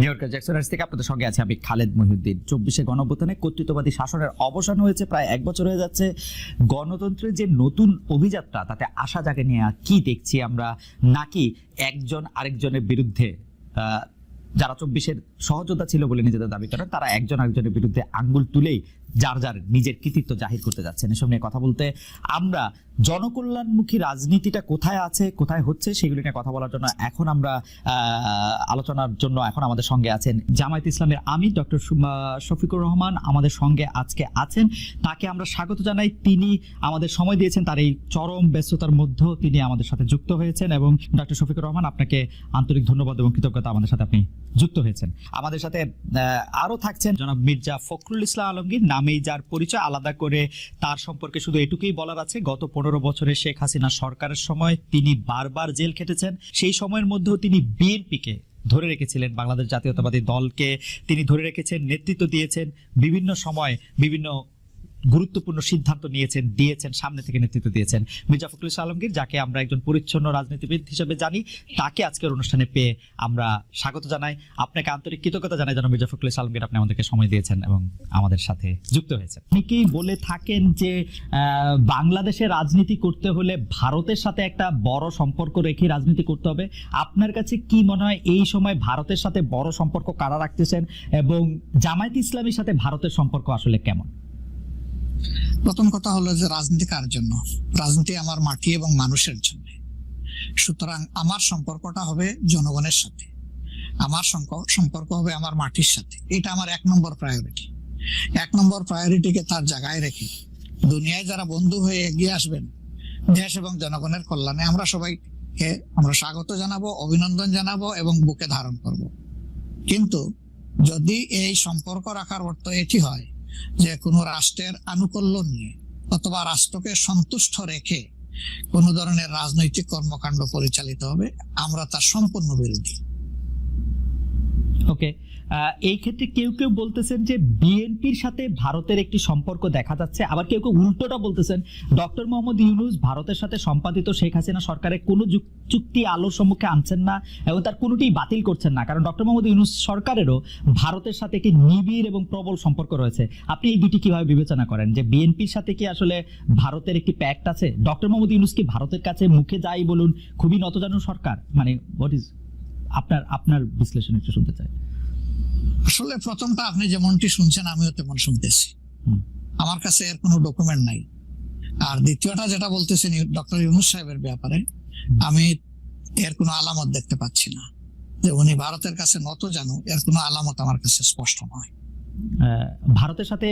New ইয়র্কের Jackson থেকে আপনাদের সঙ্গে আছে আমি খালেদ মহিউদ্দিন। 24শে গণঅভ্যুত্থানে কর্তৃত্ববাদী শাসনের অবসান হয়েছে, প্রায় 1 বছর হয়ে যাচ্ছে। গণতন্ত্রের যে নতুন অভিযাত্রা, তাতে আশা জাগে নিয়ে কি দেখছি আমরা, নাকি একজন আরেকজনের বিরুদ্ধে, যারা 24-এর সহযোদ্ধা ছিল বলে নিজেদের দাবি করেন, তারা একজন আরেকজনের বিরুদ্ধে আঙ্গুল তুলেই যার যার নিজের কৃতিত্ব জাহির করতে যাচ্ছেন। এসব নিয়ে কথা বলতে আমরা জনকল্যাণমুখী রাজনীতিটা কোথায় আছে, কোথায় হচ্ছে, সেগুলি নিয়ে কথা বলার জন্য এখন আমরা আলোচনার জন্য এখন আমাদের সঙ্গে আছেন জামায়াত ইসলামের আমির ডক্টর শফিকুর রহমান আমাদের সঙ্গে আজকে আছেন। তাকে আমরা স্বাগত জানাই। তিনি আমাদের সময় দিয়েছেন, তার এই চরম ব্যস্ততার মধ্যেও তিনি আমাদের সাথে যুক্ত হয়েছেন। এবং ডক্টর শফিকুর রহমান, আপনাকে আন্তরিক ধন্যবাদ এবং কৃতজ্ঞতা, আমাদের সাথে আপনি যুক্ত হয়েছেন। আমাদের সাথে আরো থাকছেন জনাব মির্জা ফখরুল ইসলাম আলমগীর, নামেই যার পরিচয়, আলাদা করে তার সম্পর্কে শুধু এটুকুই বলার আছে, গত 15 বছরে শেখ হাসিনা সরকারের সময় তিনি বারবার জেল খেটেছেন। সেই সময়ের মধ্যেও তিনি বিএনপিকে ধরে রেখেছিলেন, বাংলাদেশ জাতীয়তাবাদী দলকে তিনি ধরে রেখেছেন, নেতৃত্ব দিয়েছেন, বিভিন্ন সময় বিভিন্ন গুরুত্বপূর্ণ সিদ্ধান্ত দিয়েছেন, সামনে থেকে নেতৃত্ব দিয়েছেন। মির্জা ফখরুল ইসলাম আলমগীর, যাকে আমরা একজন পরিচ্ছন্ন রাজনীতিবিদ হিসেবে জানি, তাকে আজকের অনুষ্ঠানে পেয়ে আমরা স্বাগত জানাই। আপনাকে আন্তরিক কৃতজ্ঞতা জানাই যেন মির্জা ফখরুল ইসলাম আলমগীর, আপনি আমাদেরকে সময় দিয়েছেন এবং আমাদের সাথে যুক্ত হয়েছেন। অনেকেই বলে থাকেন যে বাংলাদেশে রাজনীতি করতে হলে ভারতের সাথে একটা বড় সম্পর্ক রেখে রাজনীতি করতে হবে। আপনার কাছে কি মনে হয়, এই সময় ভারতের সাথে বড় সম্পর্ক কারা রাখতেছেন এবং জামায়াত ইসলামের সাথে ভারতের সম্পর্ক আসলে কেমন? প্রথম কথা হলো যে রাজনীতি কার জন্য? রাজনীতি আমার মাটি এবং মানুষের জন্য। সুতরাং আমার সম্পর্কটা হবে জনগণের সাথে, আমার সম্পর্ক হবে আমার মাটির সাথে। এটা আমার 1 নম্বর প্রায়োরিটি। 1 নম্বর প্রায়োরিটিকে তার জায়গায় রেখে দুনিয়ায় যারা বন্ধু হয়ে এগিয়ে আসবেন দেশ এবং জনগণের কল্যাণে, আমরা সবাইকে স্বাগত জানাবো, অভিনন্দন জানাবো এবং বুকে ধারণ করব। কিন্তু যদি এই সম্পর্ক রাখার অর্থ এটি হয় যে কোনো রাষ্ট্রের আনুকূল্য নিয়ে অথবা রাষ্ট্রকে সন্তুষ্ট রেখে কোন ধরনের রাজনৈতিক কর্মকাণ্ড পরিচালিত হবে, আমরা তার সম্পূর্ণ বিরোধী। ওকে, এই ক্ষেত্রে কেউ কেউ বলতেছেন যে বিএনপির সাথে ভারতের একটি সম্পর্ক দেখা যাচ্ছে, আবার কেউ কেউ উল্টোটা বলতেছেন ডক্টর মোহাম্মদ ইউনূস ভারতের সাথে সম্পাদিত শেখ হাসিনা সরকারের কোনো চুক্তি আলোর সম্মুখে আনছেন না এবং তার কোনোটি বাতিল করছেন না, কারণ ডক্টর মোহাম্মদ ইউনূস সরকারেরও ভারতের সাথে একটি নিবিড় এবং প্রবল সম্পর্ক রয়েছে। আপনি এই দুটি কিভাবে বিবেচনা করেন, যে বিএনপির সাথে কি আসলে ভারতের একটি প্যাক্ট আছে? ডক্টর মোহাম্মদ ইউনূস কি ভারতের কাছে মুখে যাই বলুন খুবই নতজানু সরকার? মানে হোয়াট ইজ আপনার বিশ্লেষণ একটু শুনতে চাই। আসলে প্রথমটা আপনি যেমনটি শুনছেন আমিও তেমন শুনতেছি, আমার কাছে এর কোনো ডকুমেন্ট নাই। আর দ্বিতীয়টা যেটা বলতেছেন ডক্টর ইউনূস সাহেবের ব্যাপারে, আমি এর কোনো আলামত দেখতে পাচ্ছি না যে উনি ভারতের কাছে নত জানু, এর কোনো আলামত আমার কাছে স্পষ্ট নয়। ভারতের সাথে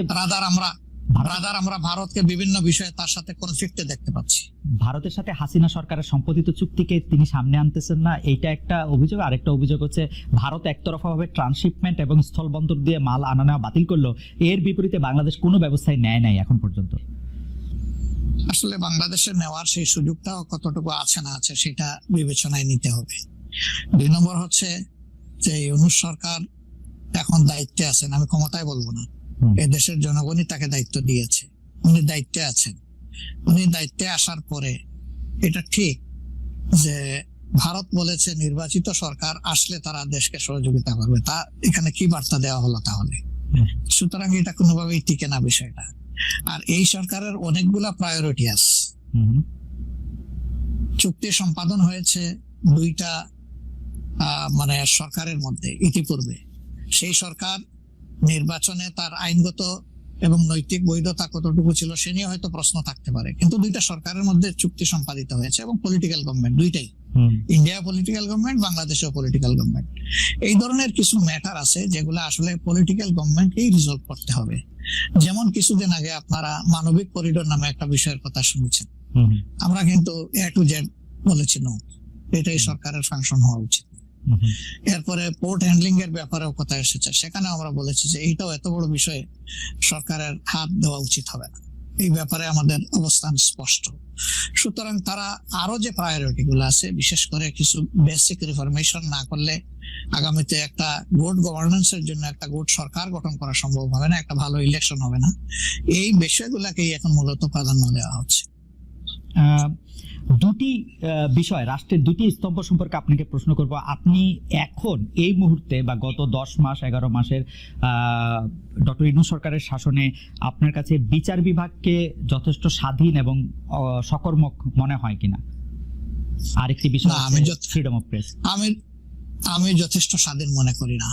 আমরা ভারতকে বিভিন্ন বিষয়ে তার সাথে কনফ্লিক্টে দেখতে পাচ্ছি। ভারতের সাথে হাসিনা সরকারের সম্পাদিত চুক্তিকে তিনি সামনে আনতেছেন না, এইটা একটা অভিযোগ। আরেকটা অভিযোগ হচ্ছে ভারত একতরফাভাবে ট্রান্সশিপমেন্ট এবং স্থলবন্দর দিয়ে মাল আনা নেওয়া বাতিল করলো, এর বিপরীতে বাংলাদেশ কোনো ব্যবস্থাই নেয় নাই এখন পর্যন্ত। আসলে বাংলাদেশের নেওয়ার সেই সুযোগটাও কতটুকু আছে না আছে সেটা বিবেচনায় নিতে হবে। 2 নম্বর হচ্ছে যে ইউনূস সরকার এখন দায়িত্বে আছেন, আমি ক্ষমতায় বলবো না, এ দেশের জনগণই তাকে দায়িত্ব দিয়েছে, উনি দায়িত্বে আছেন। উনি দায়িত্বে আসার পরে এটা ঠিক যে ভারত বলেছে নির্বাচিত সরকার আসলে তারা দেশকে সহযোগিতা করবে, তা এখানে কি বার্তা দেওয়া হলো তাহলে? সুতরাং এটা কোনোভাবেই টিকে না বিষয়টা। আর এই সরকারের অনেকগুলা প্রায়োরিটি আছে। চুক্তি সম্পাদন হয়েছে 2টা সরকারের মধ্যে ইতিপূর্বে। সেই সরকার নির্বাচনে তার আইনগত এবং নৈতিক বৈধতা কতটুকু ছিল সে নিয়ে হয়তো প্রশ্ন থাকতে পারে, কিন্তু 2টা সরকারের মধ্যে চুক্তি সম্পাদিত হয়েছে এবং পলিটিক্যাল গভর্নমেন্ট দুইটাই, ইন্ডিয়া পলিটিক্যাল গভর্নমেন্ট, বাংলাদেশেও পলিটিক্যাল গভর্নমেন্ট। এই ধরনের কিছু ম্যাটার আছে যেগুলো আসলে পলিটিক্যাল গভর্নমেন্টকেই রিজলভ করতে হবে। যেমন কিছুদিন আগে আপনারা মানবিক করিডোর নামে একটা বিষয়ের কথা শুনেছেন, আমরা কিন্তু A to Z বলেছি নো, এটাই সরকারের ফাংশন হওয়া উচিত। এরপরে পোর্ট হ্যান্ডলিং এর ব্যাপারেও কথা এসেছে, সেখানে আমরা বলেছি যে এইটাও এত বড় বিষয়ে সরকারের হাত দেওয়া উচিত হবে না, এই ব্যাপারে আমাদের অবস্থান স্পষ্ট। সুতরাং তারা আরো যে প্রায়োরিটি গুলো আছে, বিশেষ করে কিছু বেসিক রিফরমেশন না করলে আগামীতে একটা গুড গভর্নেন্স এর জন্য একটা গুড সরকার গঠন করা সম্ভব হবে না, একটা ভালো ইলেকশন হবে না, এই বিষয়গুলোকেই এখন মূলত প্রাধান্য দেওয়া হচ্ছে। দুটি বিষয়, রাষ্ট্রের দুটি স্তম্ভ সম্পর্কে আপনাকে প্রশ্ন করব। আপনি এখন এই মুহূর্তে বা গত 10 মাস 11 মাসের ডক্টর ইউনূস সরকারের শাসনে আপনার কাছে বিচার বিভাগকে যথেষ্ট স্বাধীন এবং সকর্মক মনে হয় কিনা? আরেকটি বিষয় ফ্রিডম অফ প্রেস। আমি যথেষ্ট স্বাধীন মনে করি না।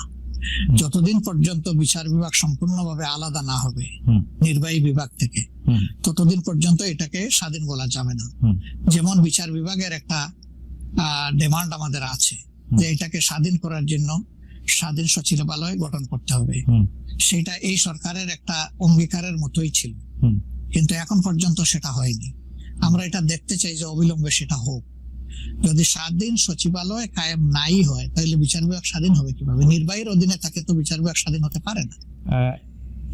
যতদিন পর্যন্ত বিচার বিভাগ সম্পূর্ণভাবে আলাদা না হবে নির্বাহী বিভাগ থেকে, ততদিন পর্যন্ত এটাকে স্বাধীন বলা যাবে না। যেমন বিচার বিভাগের একটা ডিমান্ড আমাদের আছে যে এটাকে স্বাধীন করার জন্য স্বাধীন সচিবালয় গঠন করতে হবে, সেটা এই সরকারের একটা অঙ্গীকারের মতোই ছিল, কিন্তু এখন পর্যন্ত সেটা হয়নি। আমরা এটা দেখতে চাই যে অবিলম্বে সেটা হোক। যদি স্বাধীন সচিবালয় কায়েম নাই হয় তাহলে বিচার বিভাগ স্বাধীন হবে কিভাবে? নির্বাহীর অধীনে থাকে তো বিচার বিভাগ স্বাধীন হতে পারে না।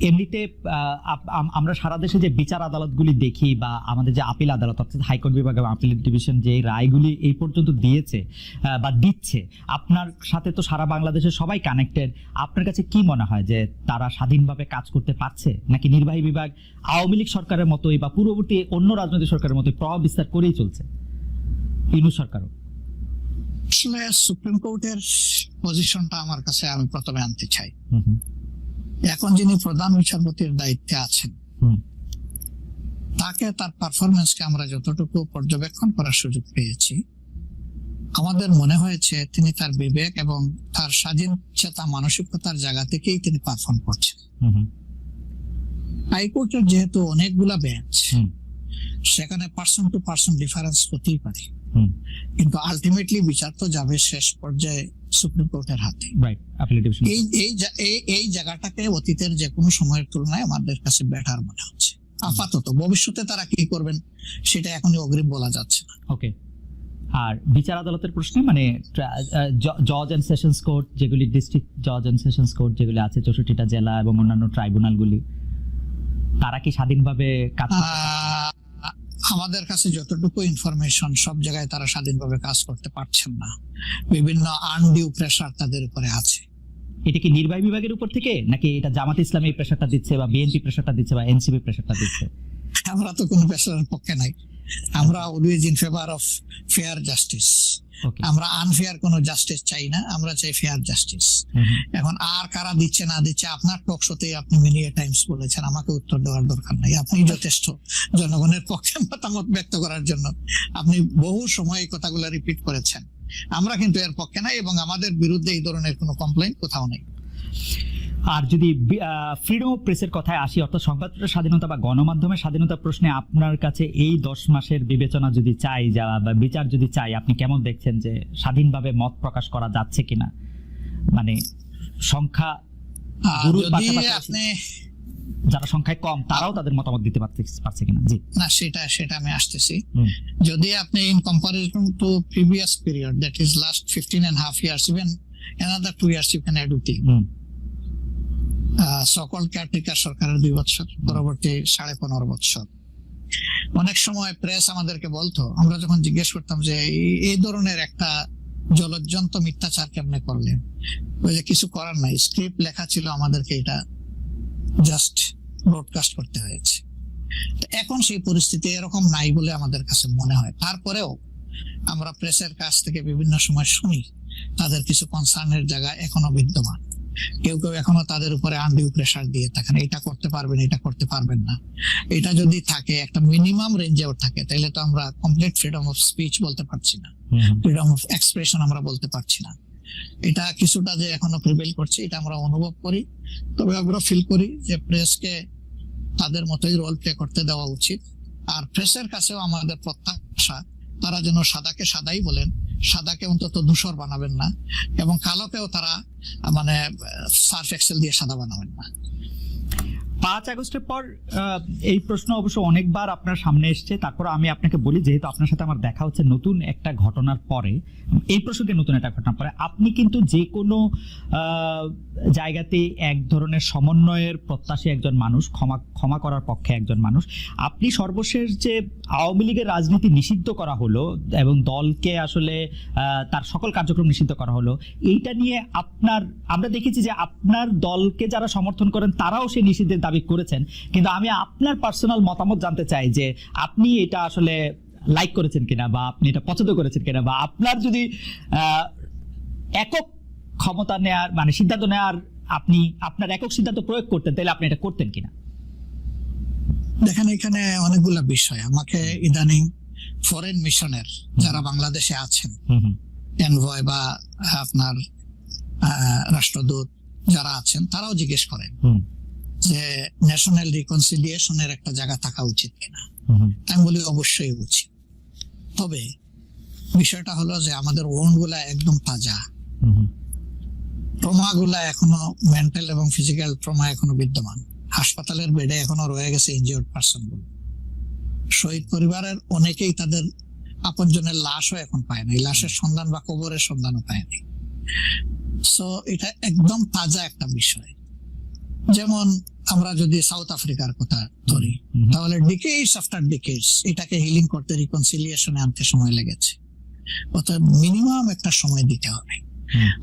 এমনিতে আমরা সারা দেশে যে বিচার আদালতগুলি দেখি বা আমাদের যে আপিল আদালত অর্থাৎ হাইকোর্ট বিভাগ এবং আপিল ডিভিশন যে রায়গুলি এই পর্যন্ত দিয়েছে বা দিচ্ছে, আপনার সাথে তো সারা বাংলাদেশের সবাই কানেক্টেড। আপনার কাছে কি মনে হয় যে তারা স্বাধীনভাবে কাজ করতে পারছে, নাকি নির্বাহী বিভাগ আওয়ামী লীগ সরকারের মতোই বা পূর্ববর্তী অন্য রাজনৈতিক সরকারের মতোই প্রভাব বিস্তার করেই চলছে? ইউনূস সরকারও আসলে সুপ্রিম কোর্টের পজিশনটা আমার কাছে আমি প্রথমে আনতে চাই। এখন যিনি প্রধান বিচারপতির দায়িত্বে আছেন, তাকে তার পারফরমেন্সকে আমরা যতটুকু পর্যবেক্ষণ করার সুযোগ পেয়েছি, আমাদের মনে হয়েছে তিনি তার বিবেক এবং তার স্বাধীন চেতা মানসিকতার জায়গা থেকেই তিনি পারফর্ম করছেন। হাইকোর্টের যেহেতু অনেকগুলা বেঞ্চ, সেখানে পার্সন টু পার্সন ডিফারেন্স হতেই পারে, কিন্তু আলটিমেটলি বিচার তো যাবে শেষ পর্যায়ে সুপ্রিম কোর্টের হাতে। এই জায়গাটাকে অতীতের যে কোনো সময়ের তুলনায় আমাদের কাছে বেটার মনে হচ্ছে। আপাতত ভবিষ্যতে তারা কি করবেন সেটা এখনই অগ্রিম বলা যাচ্ছে না। ওকে। আর বিচার আদালতের প্রশ্নে মানে জজ এন্ড সেশনস কোর্ট যেগুলি, ডিস্ট্রিক্ট জজ এন্ড সেশনস কোর্ট যেগুলি আছে 64টা জেলা এবং অন্যান্য ট্রাইব্যুনালগুলি, তারা কি স্বাধীনভাবে কাজ করতে? আমাদের কাছে যতটুকু ইনফরমেশন, সব জায়গায় তারা স্বাধীনভাবে কাজ করতে পারছেন না। বিভিন্ন আনডিউ প্রেসার তাদের উপরে আছে। এটা কি নির্বাহী বিভাগের উপর থেকে, নাকি এটা জামাত ইসলামী প্রেসারটা দিচ্ছে বা বিএনপি প্রেসারটা দিচ্ছে বা এনসিপি প্রেসারটা দিচ্ছে? আমরা তো কোনো প্রেসারের পক্ষে নাই। আমরা always in favour of fair justice. আমরা আনফেয়ার কোনো জাস্টিস চাই না, আমরা চাই ফেয়ার জাস্টিস। এখন আর কারা দিচ্ছে না দিচ্ছে, আপনার টক শোতে আপনি মিডিয়া টাইমস বলেছেন, আমাকে উত্তর দেওয়ার দরকার নাই। আপনি যথেষ্ট জনগণের পক্ষে মতামত ব্যক্ত করার জন্য আপনি বহু সময় এই কথাগুলো রিপিট করেছেন। আমরা কিন্তু এর পক্ষে নাই এবং আমাদের বিরুদ্ধে এই ধরনের কোনো কমপ্লেইন কোথাও নেই। আর যদি ফ্রিডম অফ প্রেসের কথায় আসি, অর্থাৎ সংবাদ স্বাধীনতা বা গণমাধ্যমের স্বাধীনতা প্রশ্নে আপনার কাছে এই 10 মাসের বিবেচনা যদি চাই বা বিচার যদি চাই, আপনি কেমন দেখছেন যে স্বাধীনভাবে মত প্রকাশ করা যাচ্ছে কিনা? মানে সংখ্যা যারা সংখ্যায় কম তারাও তাদের মতামত দিতে পারছে কিনা? জি না, সেটা আমি আসতেছি। যদি আপনি in comparison two previous period, that is last 15.5 years, even another 2 years you can add with it. সকল কেয়ারটেকার সরকারের 2 বছর, পরবর্তী 15.5 বছর। অনেক সময় প্রেস আমাদেরকে বলতো, আমরা যখন জিজ্ঞেস করতাম যে এই ধরনের একটা জলজ্জন্ত মিথ্যাচার কেমনে করলেন, ওই যে কিছু করার নাই, স্ক্রিপ্ট লেখা ছিল, আমাদেরকে এটা জাস্ট ব্রডকাস্ট করতে হয়েছে। এখন সেই পরিস্থিতি এরকম নাই বলে আমাদের কাছে মনে হয়। তারপরেও আমরা প্রেসের কাছ থেকে বিভিন্ন সময় শুনি তাদের কিছু কনসার্নের জায়গা এখনো বিদ্যমান। কেউ কেউ এখনো তাদের উপরে আনডিউ প্রেসার দিয়ে থাকেন, এটা করতে পারবেন, এটা করতে পারবেন না। এটা যদি থাকে, একটা মিনিমাম রেঞ্জেও থাকে, তাহলে তো আমরা কমপ্লিট ফ্রিডম অফ স্পিচ বলতে পারছি না, ফ্রিডম অফ এক্সপ্রেশন আমরা বলতে পারছি না। এটা কিছুটা যে এখনো প্রিভেল করছে, এটা আমরা অনুভব করি। তবে আমরা ফিল করি যে প্রেসকে তাদের মতোই রোল প্লে করতে দেওয়া উচিত। আর প্রেসের কাছেও আমাদের প্রত্যাশা, তারা যেন সাদাকে সাদাই বলেন, সাদাকে অন্তত ধূসর বানাবেন না, এবং কালোকেও তারা মানে সার্ফ এক্সেল দিয়ে সাদা বানাবেন না। 5 আগস্টের পর এই প্রশ্ন অবশ্য অনেকবার আপনার সামনে এসছে। তারপর আমি আপনাকে বলি, যেহেতু আপনার সাথে আমার দেখা হচ্ছে নতুন একটা ঘটনার পরে, এই প্রসঙ্গে নতুন একটা ঘটনার পরে, আপনি কিন্তু যে কোনো জায়গাতে এক ধরনের সমন্বয়ের প্রত্যাশী একজন মানুষ, ক্ষমা করার পক্ষে একজন মানুষ। আপনি সর্বশেষ যে আওয়ামী লীগের রাজনীতি নিষিদ্ধ করা হলো এবং দলকে আসলে তার সকল কার্যক্রম নিষিদ্ধ করা হলো, এইটা নিয়ে আমরা দেখেছি যে আপনার দলকে যারা সমর্থন করেন তারাও সেই নিষিদ্ধের দাবি করেছেন। কিন্তু আমি আপনার পার্সোনাল মতামত জানতে চাই যে আপনি এটা আসলে লাইক করেছেন কিনা, বা আপনি এটা পছন্দ করেছেন কিনা, বা আপনার যদি একক ক্ষমতা নেয়ার মানে সিদ্ধান্ত নেওয়ার, আপনি আপনার একক সিদ্ধান্ত প্রয়োগ করতেন, তাহলে আপনি এটা করতেন কিনা? দেখেন, এখানে অনেকগুলা বিষয়। আমাকে ইদানিং ফরেন মিশনের যারা বাংলাদেশে আছেন, এনভয় বা আপনার রাষ্ট্রদূত যারা আছেন, তারাও জিজ্ঞেস করেন যে ন্যাশনাল রিকনসিলিয়েশনের একটা জায়গা থাকা উচিত কিনা। আমি বলি অবশ্যই উচিত। তবে বিষয়টা হলো যে আমাদের ওন্ড গুলা একদম তাজা, ট্রমা গুলা এখনো মেন্টাল এবং ফিজিক্যাল ট্রমা এখনো বিদ্যমান। হাসপাতালের বেডে এখনো রয়ে গেছে ইনজিওর্ড পার্সন গুলো। শহীদ পরিবারের অনেকেই তাদের আপনজনের লাশও এখন পায় না, লাশের সন্ধান বা কবরের সন্ধানও পায়নি। সো এটা একদম তাজা একটা বিষয়। যেমন আমরা যদি সাউথ আফ্রিকার কথা ধরি, তাহলে ডিকেডস আফটার ডিকেডস এটাকে হিলিং করতে, রিকনসিলিয়েশনে আনতে সময় লেগেছে। অর্থাৎ মিনিমাম একটা সময় দিতে হবে।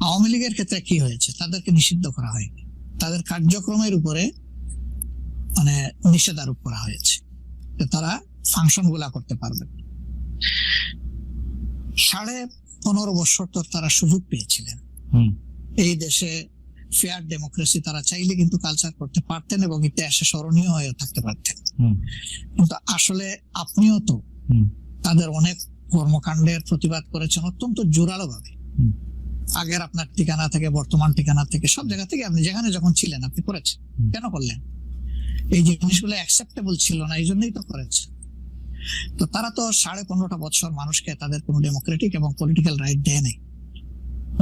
আওয়ামী লীগের ক্ষেত্রে কি হয়েছে, তাদেরকে নিষিদ্ধ করা হয়নি, তাদের কার্যক্রমের উপরে মানে নিষেধ আরোপ করা হয়েছে, তারা ফাংশন গুলা করতে পারবে। 15.5 বছর তো তারা সুযোগ পেয়েছিলেন এই দেশে ফেয়ার ডেমোক্রেসি, তারা চাইলে কিন্তু কালচার করতে পারতেন এবং ইতিহাসে স্মরণীয় হয়ে থাকতে পারতেন। কিন্তু আসলে আপনিও তো তাদের অনেক কর্মকাণ্ডের প্রতিবাদ করেছেন অত্যন্ত জোরালো ভাবে। আগের আপনার ঠিকানা থেকে, বর্তমান ঠিকানা থেকে, সব জায়গা থেকে আপনি যেখানে যখন ছিলেন আপনি করেছেন। কেন করলেন? এই জিনিসগুলো অ্যাকসেপ্টেবল ছিল না, এই জন্যই তো করেছে। তো তারা তো 15.5 বছর মানুষকে তাদের কোনো ডেমোক্রেটিক এবং পলিটিক্যাল রাইট দেয় নাই।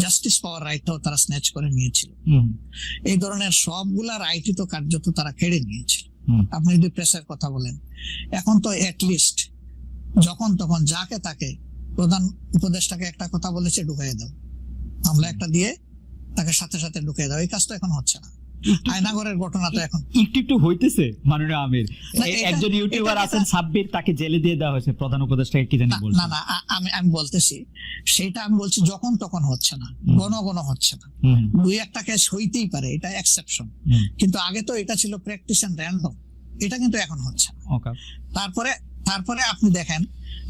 জাস্টিস পাওয়ার রাইটটাও তারা স্ন্যাচ করে নিয়েছিল। এই ধরনের সবগুলা রাইটই তো কার্যত তারা কেড়ে নিয়েছিল। আপনি যদি প্রেসের কথা বলেন, এখন তো অ্যাটলিস্ট যখন তখন যাকে তাকে প্রধান উপদেষ্টাকে একটা কথা বলেছে ঢুকাই দাও, মামলা একটা দিয়ে তাকে সাথে সাথে ঢুকিয়ে দাও, এই কাজ তো এখন হচ্ছে না। আয়নাগরের ঘটনা তো এখন একটু হইতেছে। মাননীয় আমির, একজন ইউটিউবার আছেন সাব্বির, তাকে জেলে দিয়ে দেওয়া হয়েছে প্রধান উপদেষ্টাকে, কি জানি বলছে। না, আমি বলতেছি সেটা, আমি বলছি যখন তখন হচ্ছে না, ঘন হচ্ছে না। 2-1টা কেস হইতেই পারে, এটা এক্সেপশন, কিন্তু আগে তো এটা ছিল প্র্যাকটিস এন্ড র্যান্ডম, এটা কিন্তু এখন হচ্ছে না। তারপরে আপনি দেখেন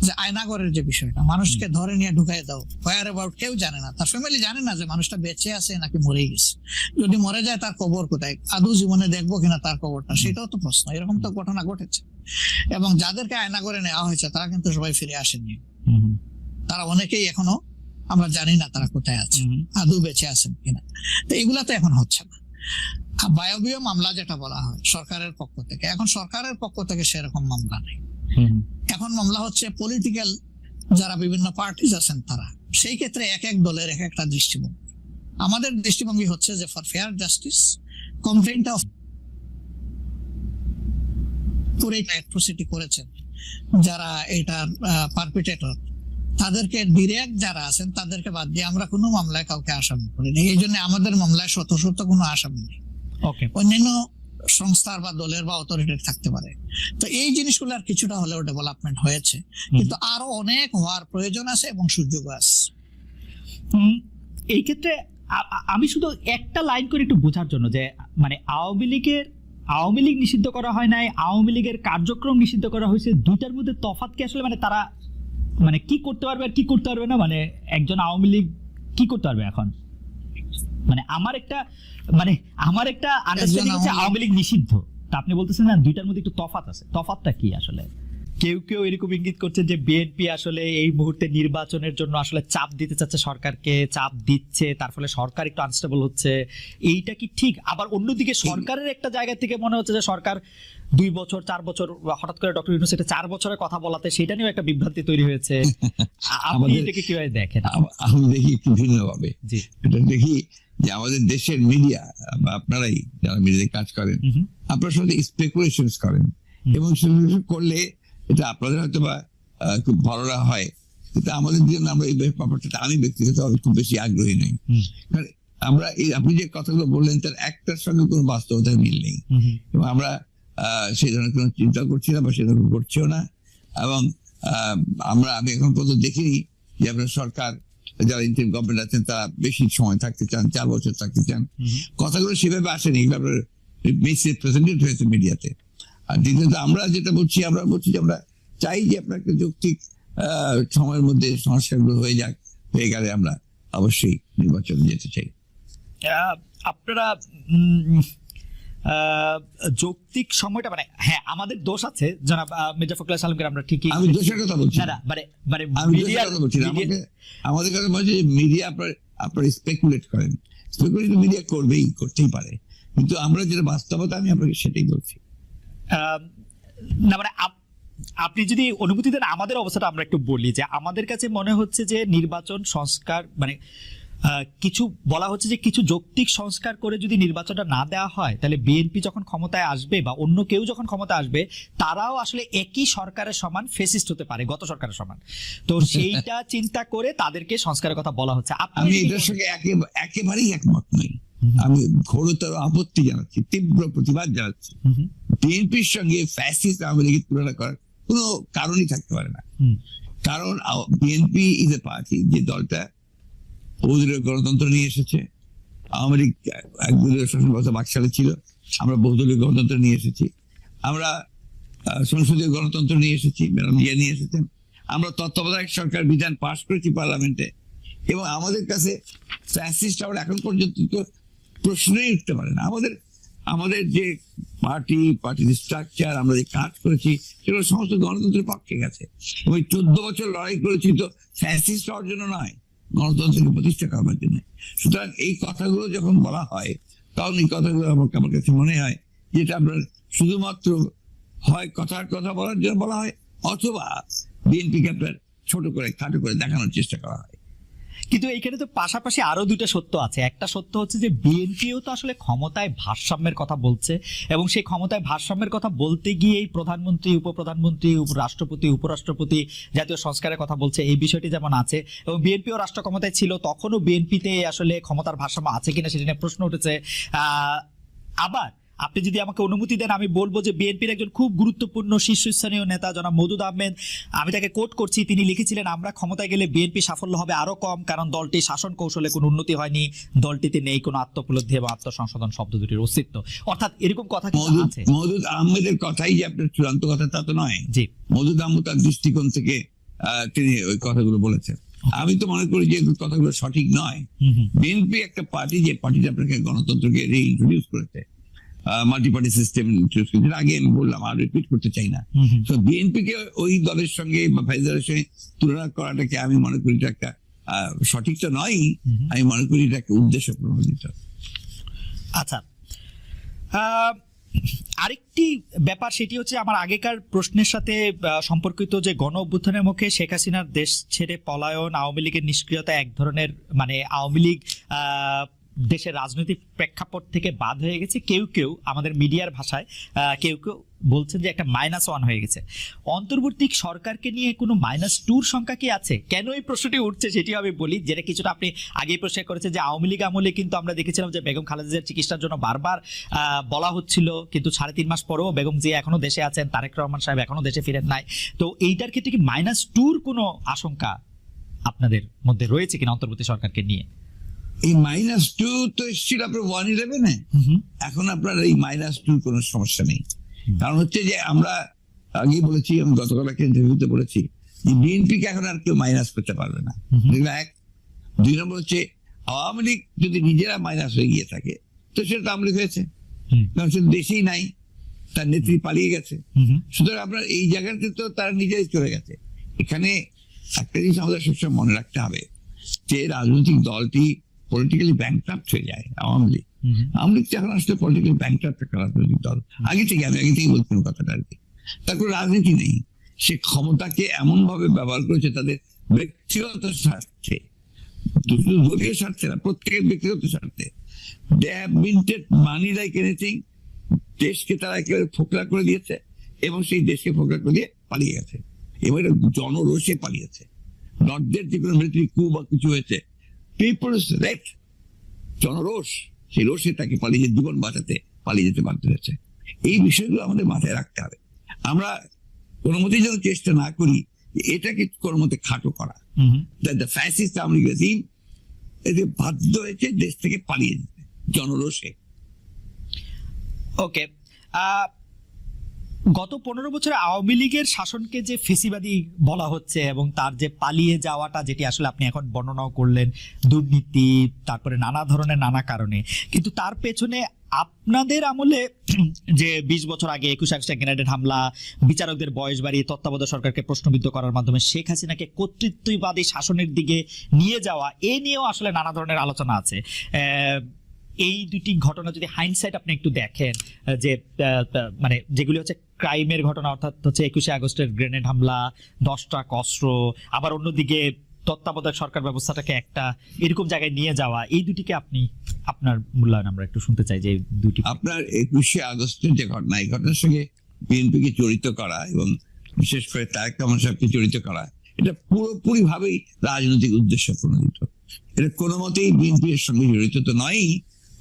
যে আয়নাগরের যে বিষয়টা, মানুষকে ধরে নিয়ে ঢুকাই দাও, হোয়ার অ্যাবাউট কেউ জানে না, তার ফ্যামিলি জানে না যে মানুষটা বেঁচে আছে নাকি মরে গেছে। যদি মরে যায় তার কবর কোথায়, আদৌ জীবনে দেখবো কিনা তার কবরটা, সেটাও তো প্রশ্ন। এরকম তো ঘটনা ঘটেছে। এবং যাদেরকে আয়নাগরে নেওয়া হয়েছে তারা কিন্তু সবাই ফিরে আসেননি। তারা অনেকেই এখনো আমরা জানি না তারা কোথায় আছে, আদৌ বেঁচে আছেন কিনা। তো এগুলা তো এখন হচ্ছে না। বায়বীয় মামলা যেটা বলা হয় সরকারের পক্ষ থেকে, এখন সরকারের পক্ষ থেকে সেরকম মামলা নেই। এখন মামলা হচ্ছে পলিটিক্যাল যারা বিভিন্ন পার্টিজ আছেন তারা। সেই ক্ষেত্রে এক এক দলের এক একটা দৃষ্টিভঙ্গি। আমাদের দৃষ্টিভঙ্গি হচ্ছে যে for fair justice, complaint of পুরো অ্যাট্রোসিটি করেছেন যারা এটার পারপিটেটর, তাদেরকে ডিরেক্ট যারা আছেন তাদেরকে বাদ দিয়ে আমরা কোনো মামলায় কাউকে আসামি করিনি। এই জন্য আমাদের মামলায় শত কোনো আসামি নেই। অন্যান্য সংস্থার বা দলের বা অথরিটির থাকতে পারে। তো এই জিনিসগুলোর কিছুটা হলেও ডেভেলপমেন্ট হয়েছে, কিন্তু আরো অনেক হওয়ার প্রয়োজন আছে এবং সুযোগ আছে। এই ক্ষেত্রে আমি শুধু একটা লাইন করে একটু বোঝার জন্য, যে মানে আওয়ামী লীগ নিষিদ্ধ করা হয় নাই, আওয়ামী লীগের কার্যক্রম নিষিদ্ধ করা হয়েছে, দুইটার মধ্যে তফাৎ কি আসলে? মানে তারা মানে কি করতে পারবে আর কি করতে পারবে না, মানে একজন আওয়ামী লীগ কি করতে পারবে এখন? মানে আমার একটা আন্ডারস্ট্যান্ডিং হচ্ছে আওয়ামী লীগ নিষিদ্ধ, তা আপনি বলতেছেন না দুইটার মধ্যে একটু তফাৎ আছে। তফাৎটা কি আসলে? কেউ এরকম ইঙ্গিত করছে যে বিএনপি আসলে এই মুহূর্তে নির্বাচনের জন্য আসলে চাপ দিতে চাচ্ছে, সরকারকে চাপ দিচ্ছে, তার ফলে সরকার একটু আনস্টেবল হচ্ছে। এইটা কি ঠিক? আবার অন্যদিকে সরকারের একটা জায়গা থেকে মনে হচ্ছে যে সরকার 2 বছর 4 বছর, হঠাৎ করে ডক্টর ইউনূস এটা 4 বছরের কথা বলাতে সেটা নিয়েও একটা বিভ্রান্তি তৈরি হয়েছে। আপনি এটাকে কিভাবে দেখেন? আমি দেখি একটু ভিন্নভাবে। এটা দেখি যে আমাদের দেশের মিডিয়া বা আপনারাই যারা মিডিয়াতে কাজ করেন, আপনারা সঙ্গে স্পেকুলেশনস করেন, এবং স্পেকুলেশন করলে এটা আপনাদের হয়তো বা খুব ভালো হয়, কিন্তু আমাদের জন্য আমরা এই ব্যাপারটা আমি ব্যক্তিগত খুব বেশি আগ্রহী নই। কারণ আমরা আপনি যে কথাগুলো বললেন তার একটার সঙ্গে কোনো বাস্তবতার মিল নেই, এবং আমরা সেই ধরনের কোনো চিন্তা করছি না বা সেরকম করছিও না। এবং আমি এখন পর্যন্ত দেখিনি যে আপনার সরকার যারা ইন্টারিম গভর্নমেন্ট আছেন তারা বেশি সময় থাকতে চান, 4 বছর থাকতে চান। কথাগুলো সেভাবে আসেনি, এগুলো মিসরিপ্রেজেন্টেড হয়েছে মিডিয়াতে। আর দ্বিতীয়ত আমরা যেটা বলছি, আমরা বলছি যে আমরা চাই যে আপনার একটা যৌক্তিক সময়ের মধ্যে সংস্কারগুলো হয়ে গেলে আমরা অবশ্যই নির্বাচনে যেতে চাই। আপনারা যৌক্তিক সময়টা মানে হ্যাঁ আমাদের দোষ আছে জনাব মির্জা ফখরুল সালামকে আমরা ঠিকই আমি দোষের কথা বলছি না মানে আমি দোষের কথা বলছি না। আমাদের কথা বলছি যে মিডিয়া আপনারা স্পেকুলেট করেন, স্পেকুলেট মিডিয়া করতেই পারে, কিন্তু আমরা যেটা বাস্তবতা আমি আপনাকে সেটাই বলছি। না মানে আপনি যদি অনুমতি দেন আমাদের অবস্থাটা আমরা একটু বলি যে আমাদের কাছে মনে হচ্ছে যে নির্বাচন সংস্কার মানে কিছু বলা হচ্ছে যে কিছু যৌক্তিক সংস্কার করে যদি নির্বাচনটা না দেওয়া হয় তাহলে বিএনপি যখন ক্ষমতায় আসবে বা অন্য কেউ যখন ক্ষমতা আসবে তারাও আসলে একই সরকারের সমান ফেসিস্ট হতে পারে, গত সরকারের সমান। তো সেইটা চিন্তা করে তাদেরকে সংস্কারের কথা বলা হচ্ছে। আমি এটার সঙ্গে একেবারেই একমত নই। আমি ঘোরতর আপত্তি জানাচ্ছি, তীব্র প্রতিবাদ জানাচ্ছি। বিএনপির সঙ্গে ফ্যাসিস্ট আওয়ামী লীগের তুলনা করার কোনো কারণই থাকতে পারে না। কারণ বিএনপি ইজ এ পার্টি, যে দলটা বহুদলীয় গণতন্ত্র নিয়ে এসেছে। আওয়ামী লীগ একদলীয় শাসন ব্যবস্থা বাকশালে ছিল, আমরা বহুদলীয় গণতন্ত্র নিয়ে এসেছি। আমরা সংসদীয় গণতন্ত্র নিয়ে এসেছি, ম্যাডাম জিয়া নিয়ে এসেছেন। আমরা তত্ত্বাবধায়ক সরকার বিধান পাশ করেছি পার্লামেন্টে, এবং আমাদের কাছে ফ্যাসিস্ট আমরা এখন পর্যন্ত তো প্রশ্নই উঠতে পারে না। আমাদের যে পার্টির স্ট্রাকচার, আমরা যে কাজ করেছি সেগুলো সমস্ত গণতন্ত্রের পক্ষে গেছে, এবং 14 বছর লড়াই করেছি তো ফ্যাসিস্ট হওয়ার জন্য নয়, গণতন্ত্রকে প্রতিষ্ঠা করার জন্য। সুতরাং এই কথাগুলো যখন বলা হয় তখন এই কথাগুলো আমার কাছে মনে হয় যেটা আপনার শুধুমাত্র হয় কথার কথা বলার জন্য বলা হয়, অথবা বিএনপিকে আপনার ছোট করে খাটো করে দেখানোর চেষ্টা করা হয়। কিন্তু এইখানে তো পাশাপাশি আরো দুটো সত্য আছে। একটা সত্য হচ্ছে যে বিএনপিও তো আসলে ক্ষমতায় ভারসাম্যের কথা বলছে, এবং সেই ক্ষমতায় ভারসাম্যের কথা বলতে গিয়েই প্রধানমন্ত্রী, উপপ্রধানমন্ত্রী, রাষ্ট্রপতি, উপরাষ্ট্রপতি জাতীয় সংস্কারের কথা বলছে। এই বিষয়টি যেমন আছে, এবং বিএনপিও রাষ্ট্র ক্ষমতায় ছিল, তখনও বিএনপিতে আসলে ক্ষমতার ভারসাম্য আছে কিনা সেটা নিয়ে প্রশ্ন উঠেছে। আবার আপনি যদি আমাকে অনুমতি দেন আমি বলবো যে বিএনপির একজন খুব গুরুত্বপূর্ণ শীর্ষস্থানীয় নেতা জনাব মওদুদ আহমেদ, আমি তাকে কোট করছি, তিনি লিখেছিলেন আমরা ক্ষমতায় গেলে বিএনপি সাফল্য হবে আরো কম, কারণ দলটি শাসন কৌশলে কোনো উন্নতি হয়নি, দলটিতে নেই কোনো আত্মোপলব্ধি এবং আত্মসংশোধন শব্দ দুটির অস্তিত্ব। অর্থাৎ এরকম কথা কিন্তু আছে। মওদুদ আহমেদের কথাই যে আপনার চূড়ান্ত কথা তা তো নয়। জি, মওদুদ আহমেদ তার দৃষ্টিকোণ থেকে তিনি ওই কথাগুলো বলেছেন। আমি তো মনে করি যে কথাগুলো সঠিক নয়। বিএনপি একটা পার্টি, যে পার্টিটা আপনাকে গণতন্ত্রকে রিইন্ট্রোডিউস করেছে, মাল্টি পার্টি সিস্টেম আগে আমি বললাম, আর রিপিট করতে চাই না। তো বিএনপি কে ওই দলের সঙ্গে বা ফেডারেশনের সঙ্গে তুলনা করাটাকে আমি মনে করি এটা একটা সঠিক তো নয়। আমি মনে করি এটা একটা উদ্দেশ্য প্রণোদিত। আচ্ছা, আরেকটি ব্যাপার সেটি হচ্ছে আমার আগেকার প্রশ্নের সাথে সম্পর্কিত, যে গণ অভ্যুত্থানের মুখে শেখ হাসিনার দেশ ছেড়ে পলায়ন, আওয়ামী লীগের নিষ্ক্রিয়তা এক ধরনের মানে আওয়ামী লীগ দেশের রাজনৈতিক প্রেক্ষাপট থেকে বাদ হয়ে গেছে। কেউ কেউ আমাদের মিডিয়ার ভাষায় কেউ কেউ বলছেন যে একটা -1 হয়ে গেছে। অন্তর্বর্তী সরকারকে নিয়ে কোনো -2 সংখ্যা কি আছে? কেন এই প্রশ্নটি উঠছে সেটি আমি বলি, যেটা কিছুটা আপনি আগেই প্রশ্ন করেছেন যে আওয়ামী লীগ আমলে কিন্তু আমরা দেখেছিলাম যে বেগম খালেদা জিয়ার চিকিৎসার জন্য বারবার বলা হচ্ছিল, কিন্তু 3.5 মাস পরেও বেগম জিয়া এখনো দেশে আছেন, তারেক রহমান সাহেব এখনো দেশে ফিরেন নাই। তো এইটার ক্ষেত্রে কি -2 কোনো আশঙ্কা আপনাদের মধ্যে রয়েছে কিনা অন্তর্বর্তী সরকারকে নিয়ে? এই -2 তো এসেছিল আপনার 111-এ। এখন আপনার এই -2 কোনো সমস্যা নেই। কারণ হচ্ছে যে আমরা আগেই বলেছি, আমি গতকাল একটা ইন্টারভিউতে বলেছি যে বিএনপি কে এখন আর কেউ মাইনাস করতে পারবে না। এক, 2 নম্বর হচ্ছে আওয়ামী লীগ যদি নিজেরা মাইনাস হয়ে গিয়ে থাকে তো সেটা তো আওয়ামী লীগ হয়েছে, কারণ সে দেশেই নাই, তার নেত্রী পালিয়ে গেছে। সুতরাং আপনার এই জায়গাতে তো তারা নিজেই চলে গেছে। এখানে একটা জিনিস আমাদের সবসময় মনে রাখতে হবে যে রাজনৈতিক দলটি পলিটিক্যালি ব্যাংক্রাফট হয়ে যায়। আওয়ামী লীগ এখন আসলে পলিটিক্যালি ব্যাংক্রাফট একটা রাজনৈতিক দল। আমি আগে থেকেই বলছিলাম কথাটা আর কি। তার কোনো রাজনীতি নেই, সে ক্ষমতাকে এমন ভাবে ব্যবহার করেছে তাদের ব্যক্তিগত স্বার্থে, দলীয় স্বার্থে না, প্রত্যেকের ব্যক্তিগত স্বার্থে। They have minted money like anything. দেশকে তারা একেবারে ফোকলা করে দিয়েছে, এবং সেই দেশকে ফোকলা করে দিয়ে পালিয়ে গেছে, এবং এটা জনরোষে পালিয়েছে। নর্থদের যে কোনো মিলিটারি কু বা কিছু হয়েছে, পিপলস রেট, জনরোষ, সেই রোষে তাকে পালিয়ে জীবন বাঁচাতে পালিয়ে যেতে বাধ্য হয়েছে। এই বিষয়গুলো আমাদের মাথায় রাখতে হবে। আমরা কোনো মতেই যেন চেষ্টা না করি এটাকে কোনো মতে খাটো করা। ফ্যাসিস্ট আওয়ামী লীগ রেজিম এদের বাধ্য হয়েছে দেশ থেকে পালিয়ে যেতে জনরোষে। ওকে, গত 15 বছরে আওয়ামী লীগের শাসনকে যে ফেসিবাদী বলা হচ্ছে এবং তার যে পালিয়ে যাওয়াটা, যেটি আসলে আপনি এখন বর্ণনাও করলেন, দুর্নীতি, তারপরে নানা ধরনের নানা কারণে, কিন্তু তার পেছনে আপনাদের আমলে যে 20 বছর আগে 21 আগস্টে গ্রেনেড হামলা, বিচারকদের বয়স বাড়িয়ে তত্ত্বাবধায়ক সরকারকে প্রশ্নবিদ্ধ করার মাধ্যমে শেখ হাসিনাকে কর্তৃত্ববাদী শাসনের দিকে নিয়ে যাওয়া, এ নিয়েও আসলে নানা ধরনের আলোচনা আছে। এই দুটি ঘটনা যদি হাইন্ডসাইট আপনি একটু দেখেন, যে মানে যেগুলি হচ্ছে ক্রাইমের ঘটনা, অর্থাৎ হচ্ছে 21 আগস্টের গ্রেনেড হামলা, 10 ট্রাক অস্ত্র, আবার অন্যদিকে তত্ত্বাবধায়ক সরকার ব্যবস্থাটাকে একটা এরকম জায়গায় নিয়ে যাওয়া, এই দুটিকে আপনি আপনার মূল্যায়ন আমরা একটু শুনতে চাই। যে দুটি আপনার 21 আগস্টের যে ঘটনা, এই ঘটনার সঙ্গে বিএনপিকে জড়িত করা এবং বিশেষ করে তারেক রহমান সাহেবকে জড়িত করা, এটা পুরোপুরি ভাবেই রাজনৈতিক উদ্দেশ্য প্রণোদিত। এটা কোনো মতেই বিএনপি এর সঙ্গে জড়িত তো নয়,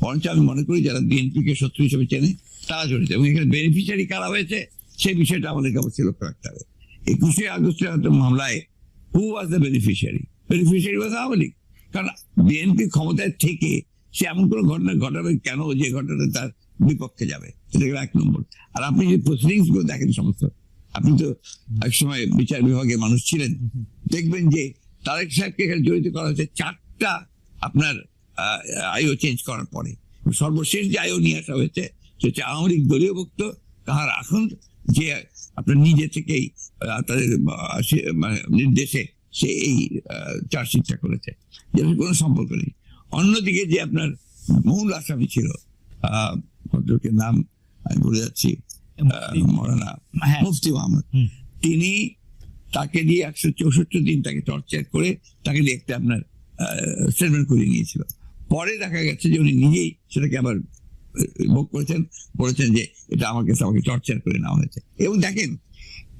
বরঞ্চ আমি মনে করি যারা বিএনপি কে শত্রু হিসেবে চেনে তারা জড়িত, এবং এখানে বেনিফিশিয়ারি কারা হয়েছে সেই বিষয়টা আমাদেরকে অবশ্যই লক্ষ্য রাখতে হবে। 21 আগস্টের মামলায় who was the beneficiary? Beneficiary was Awami League. কারণ বিএনপি ক্ষমতায় থেকে সে এমন কোনো ঘটনা ঘটাবে কেন যে ঘটনা তার বিপক্ষে যাবে? এটা গেল 1 নম্বর। আর আপনি যে প্রসিডিংস গুলো দেখেন সমস্ত, আপনি তো এক সময় বিচার বিভাগের মানুষ ছিলেন, দেখবেন যে তারেক সাহেবকে এখানে জড়িত করা হয়েছে 4টা আপনার আইও চেঞ্জ করার পরে। সর্বশেষ যে আইও নিয়ে আসা হয়েছে সে হচ্ছে আওয়ামী লীগ দলীয় ভুক্ত কাহার এখন, যে আপনার নিজে থেকেই তাদের নির্দেশে সে এই চার্জশিটটা করেছে, যেটা কোনো সম্পর্ক নেই। অন্যদিকে যে আপনার মূল আসামি ছিল, ভদ্রলোকের নাম আমি ভুলে যাচ্ছি, মৌলানা মুফতি মোহাম্মদ, তিনি তাকে দিয়ে 164 দিন তাকে টর্চার করে তাকে দিয়ে একটা আপনার স্টেটমেন্ট করিয়ে নিয়েছিল। পরে দেখা গেছে যে উনি নিজেই সেটাকে আবার ভোগ করেছেন, বলেছেন যে এটা আমাকে টর্চার করে নেওয়া হয়েছে। এবং দেখেন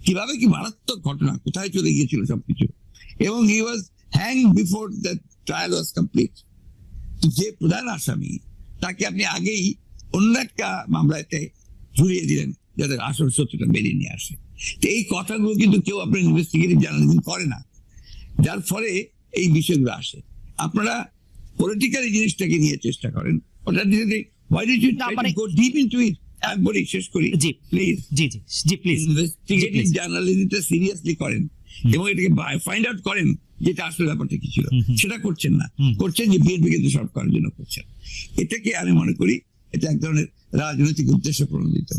কিভাবে কি মারাত্মক ঘটনা কোথায় চলে গিয়েছিল সবকিছু। এবং he was hang before the trial was complete. যে প্রধান আসামি তাকে আপনি আগেই অন্য একটা মামলাতে ঝুলিয়ে দিলেন যাদের আসল সত্যটা বেরিয়ে নিয়ে আসে। তো এই কথাগুলো কিন্তু কেউ আপনার ইনভেস্টিগেটিভ জার্নালিজম করে না, যার ফলে এই বিষয়গুলো আসে। আপনারা পলিটিক্যাল জিনিসটাকে নিয়ে চেষ্টা করেন, ওটা why did you try to go deep into it? আমি বলি, শেষ করি প্লিজ। জি প্লিজ, ইনভেস্টিগেটিভ জার্নালিজমটা সিরিয়াসলি করেন এবং এটাকে ফাইন্ড আউট করেন যেটা আসলে ব্যাপারটা কি ছিল। সেটা করছেন না, করছেন যে বিএনপি কিন্তু সব করার জন্য করছেন। এটাকে আমি মনে করি এটা এক ধরনের রাজনৈতিক উদ্দেশ্য প্রণোদিত।